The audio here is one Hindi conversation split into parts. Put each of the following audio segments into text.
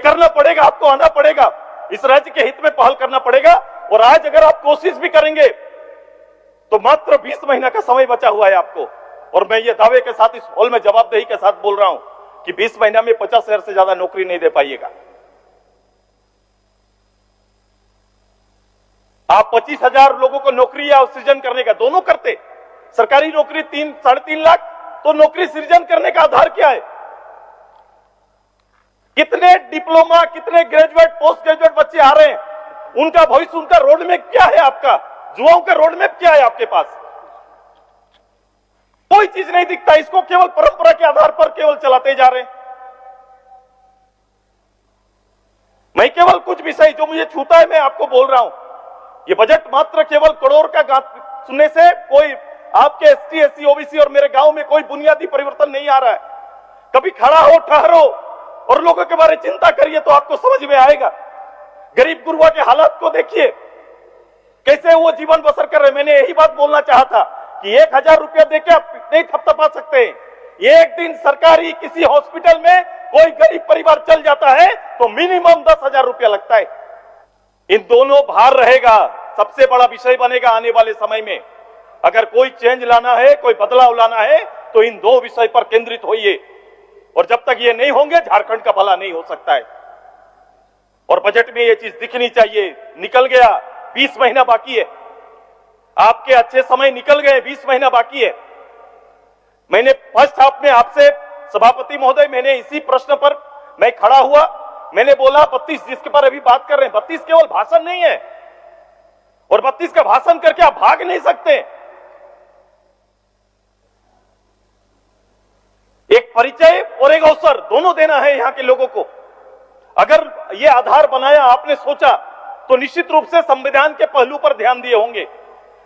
करना पड़ेगा, आपको आना पड़ेगा, इस राज्य के हित में पहल करना पड़ेगा। और आज अगर आप कोशिश भी करेंगे तो मात्र 20 महीना का समय बचा हुआ है आपको। और मैं ये दावे के साथ इस हॉल में जवाबदेही के साथ बोल रहा हूं कि 20 महीना में 50,000 से ज्यादा नौकरी नहीं दे पाइएगा। आप 25,000 लोगों को नौकरी या सृजन करने का दोनों करते, सरकारी नौकरी 3-3.5 लाख, तो नौकरी सृजन करने का आधार क्या है? कितने डिप्लोमा, कितने ग्रेजुएट, पोस्ट ग्रेजुएट बच्चे आ रहे हैं, उनका भविष्य, उनका रोड मैप क्या है? आपका युवाओं का रोड मैप क्या है आपके पास? कोई चीज नहीं दिखता, इसको केवल परंपरा के आधार पर केवल चलाते जा रहे हैं। मैं केवल कुछ विषय जो मुझे छूता है मैं आपको बोल रहा हूं। ये बजट मात्र केवल करोड़ का सुनने से कोई आपके एसटी, एससी, ओबीसी और मेरे गांव में कोई बुनियादी परिवर्तन नहीं आ रहा है। कभी खड़ा हो, ठहरो और लोगों के बारे में चिंता करिए तो आपको समझ में आएगा। गरीब गुरबा के हालात को देखिए, कैसे वो जीवन बसर कर रहे। मैंने यही बात बोलना चाहा था कि 1,000 रुपया देके आप नहीं थपथपा सकते। एक दिन सरकारी किसी हॉस्पिटल में कोई गरीब परिवार चल जाता है तो मिनिमम 10,000 रुपया लगता है। इन दोनों भार रहेगा, सबसे बड़ा विषय बनेगा आने वाले समय में। अगर कोई चेंज लाना है, कोई बदलाव लाना है तो इन दो विषय पर केंद्रित होइए। और जब तक ये नहीं होंगे झारखंड का भला नहीं हो सकता है। और बजट में ये चीज दिखनी चाहिए। निकल गया, 20 महीना बाकी है, आपके अच्छे समय निकल गए, 20 महीना बाकी है। मैंने फर्स्ट हाफ में आपसे सभापति महोदय, मैंने इसी प्रश्न पर मैं खड़ा हुआ, मैंने बोला 32 जिसके पर अभी बात कर रहे हैं, 32 केवल भाषण नहीं है। और 32 का भाषण करके आप भाग नहीं सकते। एक परिचय और एक अवसर दोनों देना है यहां के लोगों को। अगर ये आधार बनाया आपने सोचा तो निश्चित रूप से संविधान के पहलू पर ध्यान दिए होंगे।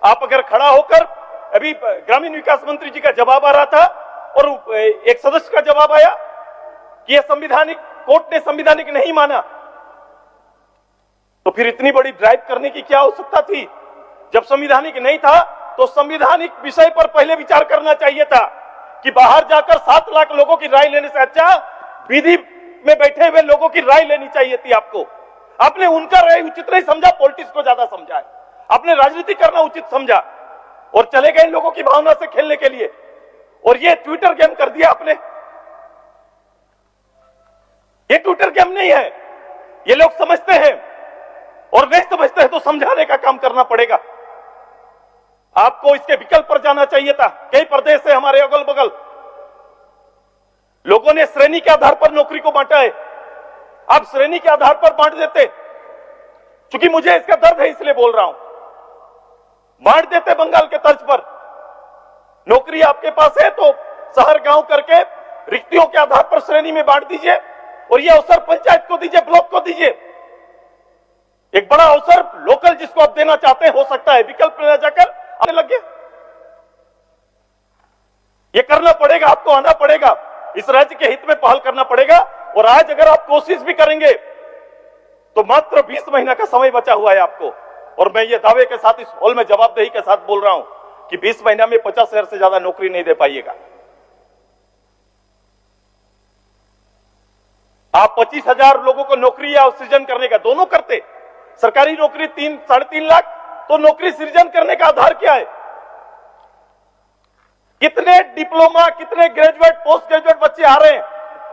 आप अगर खड़ा होकर, अभी ग्रामीण विकास मंत्री जी का जवाब आ रहा था और एक सदस्य का जवाब आया कि यह संविधानिक, कोर्ट ने संविधानिक नहीं माना, तो फिर इतनी बड़ी ड्राइव करने की क्या आवश्यकता थी? जब संविधानिक नहीं था तो संविधानिक विषय पर पहले विचार करना चाहिए था कि बाहर जाकर 7 लाख लोगों की राय लेने से अच्छा विधि में बैठे हुए लोगों की राय लेनी चाहिए थी आपको। आपने उनका राय उचित नहीं समझा, पॉलिटिक्स को ज्यादा समझा है। आपने राजनीति करना उचित समझा और चले गए लोगों की भावना से खेलने के लिए। और ये ट्विटर गेम कर दिया आपने। ये ट्विटर गेम नहीं है, ये लोग समझते हैं और नहीं समझते हैं तो समझाने का काम करना पड़ेगा। आपको इसके विकल्प पर जाना चाहिए था। कई प्रदेश है हमारे अगल बगल, लोगों ने श्रेणी के आधार पर नौकरी को बांटा है। आप श्रेणी के आधार पर बांट देते, क्योंकि मुझे इसका दर्द है इसलिए बोल रहा हूं, बांट देते बंगाल के तर्ज पर। नौकरी आपके पास है तो शहर गांव करके रिक्तियों के आधार पर श्रेणी में बांट दीजिए और यह अवसर पंचायत को दीजिए, ब्लॉक को दीजिए। एक बड़ा अवसर लोकल जिसको आप देना चाहते हैं हो सकता है, विकल्प में जाकर आने लगे। ये करना पड़ेगा, आपको आना पड़ेगा, इस राज्य के हित में पहल करना पड़ेगा। और आज अगर आप कोशिश भी करेंगे तो मात्र 20 महीना का समय बचा हुआ है आपको। और मैं ये दावे के साथ इस हॉल में जवाबदेही के साथ बोल रहा हूं कि 20 महीना में 50,000 से ज्यादा नौकरी नहीं दे पाइएगा। आप 25,000 लोगों को नौकरी या सृजन करने का दोनों करते, सरकारी नौकरी 3-3.5 लाख, तो नौकरी सृजन करने का आधार क्या है? कितने डिप्लोमा, कितने ग्रेजुएट, पोस्ट ग्रेजुएट बच्चे आ रहे हैं,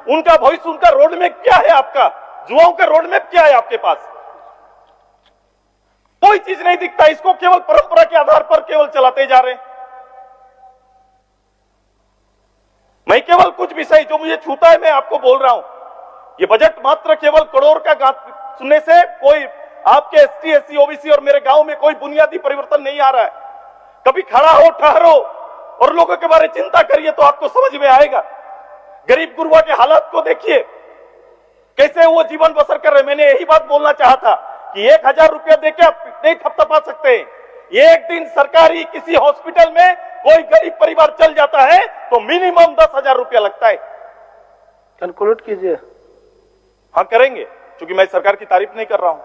उनका भविष्य, उनका रोड मैप क्या है? आपका युवाओं का रोड मैप क्या है आपके पास? कोई चीज नहीं दिखता, इसको केवल परंपरा के आधार पर केवल चलाते जा रहे हैं। मैं केवल कुछ विषय जो मुझे छूता है मैं आपको बोल रहा हूं। ये बजट मात्र केवल करोड़ का सुनने से कोई आपके एसटी, एससी, ओबीसी और मेरे गांव में कोई बुनियादी परिवर्तन नहीं आ रहा है। कभी खड़ा हो, ठहरो और लोगों के बारे में चिंता करिए तो आपको समझ में आएगा। गरीब गुरबा के हालात को देखिए, कैसे वो जीवन बसर कर रहे। मैंने यही बात बोलना चाहा था कि 1,000 रुपया देके आप नहीं थपथपा सकते। एक दिन सरकारी किसी हॉस्पिटल में कोई गरीब परिवार चल जाता है तो मिनिमम 10,000 रुपया लगता है। कंक्लूड कीजिए। हाँ करेंगे, क्योंकि मैं सरकार की तारीफ नहीं कर रहा हूं।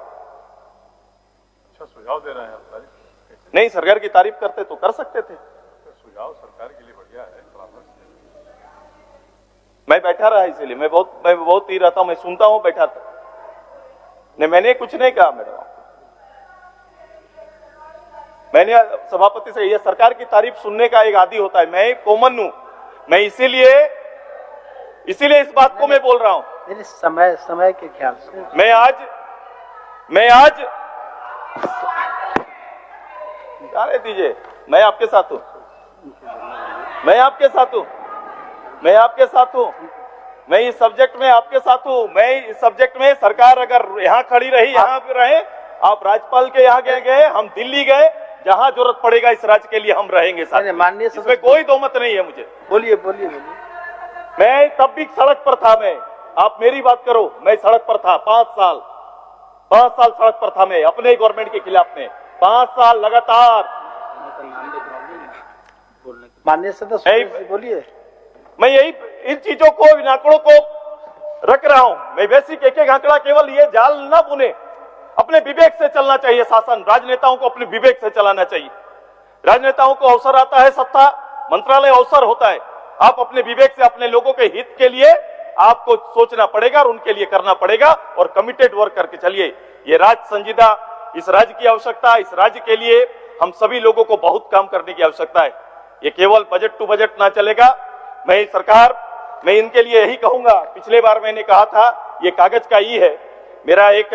अच्छा सुझाव दे रहे हैं आप, तारीफ नहीं, सरकार की तारीफ करते तो कर सकते थे। सुझाव सरकार के लिए बढ़िया है। मैं बैठा रहा इसीलिए, मैं बहुत ही रहता हूं, मैं सुनता हूं, बैठा था। नहीं, मैंने कुछ नहीं कहा मैडम। मैंने सभापति से, ये सरकार की तारीफ सुनने का एक आदी होता है, मैं कॉमन हूं, मैं इसीलिए इस बात को मैं बोल रहा हूं। मेरे समय के ख्याल से मैं आज जाने दीजिए, मैं आपके साथ हूं, मैं आपके साथ हूं, मैं आपके साथ हूं, मैं इस सब्जेक्ट में आपके साथ हूं। मैं इस सब्जेक्ट में सरकार अगर यहां खड़ी रही, यहां पे रहे, आप राज्यपाल के यहां गए, हम दिल्ली गए, जहां जरूरत पड़ेगा इस राज्य के लिए हम रहेंगे साथ। माननीय इसमें कोई दो मत नहीं है मुझे। बोलिए बोलिए बोलिए। मैं तब भी सड़क पर था, मैं, आप मेरी बात करो, मैं सड़क पर था 5 साल सड़क पर था मैं, अपने ही गवर्नमेंट के खिलाफ में 5 साल लगातार। माननीय सदस्य बोलिए। मैं यही इन चीजों को, इन आंकड़ों को रख रहा हूं। मैं बेसिक एक आंकड़ा केवल ये जाल ना बुने, अपने विवेक से चलना चाहिए शासन। राजनेताओं को अपने विवेक से चलाना चाहिए। राजनेताओं को अवसर आता है, सत्ता मंत्रालय अवसर होता है। आप अपने विवेक से अपने लोगों के हित के लिए आपको सोचना पड़ेगा और उनके लिए करना पड़ेगा, और कमिटेड वर्क करके चलिए। ये राज्य संजीदा, इस राज्य की आवश्यकता, इस राज्य के लिए हम सभी लोगों को बहुत काम करने की आवश्यकता है। ये केवल बजट टू बजट ना चलेगा। मैं इनके लिए यही कहूंगा, पिछले बार मैंने कहा था ये कागज का ई है मेरा एक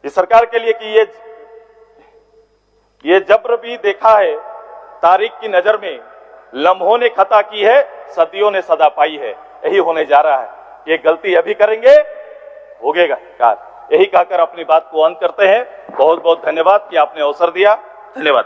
इस सरकार के लिए कि ये जब्र भी देखा है तारीख की नजर में, लम्हों ने खता की है, सदियों ने सदा पाई है। यही होने जा रहा है। ये गलती अभी करेंगे, होगेगा कार। यही कहकर अपनी बात को अंत करते हैं। बहुत बहुत धन्यवाद कि आपने अवसर दिया। धन्यवाद।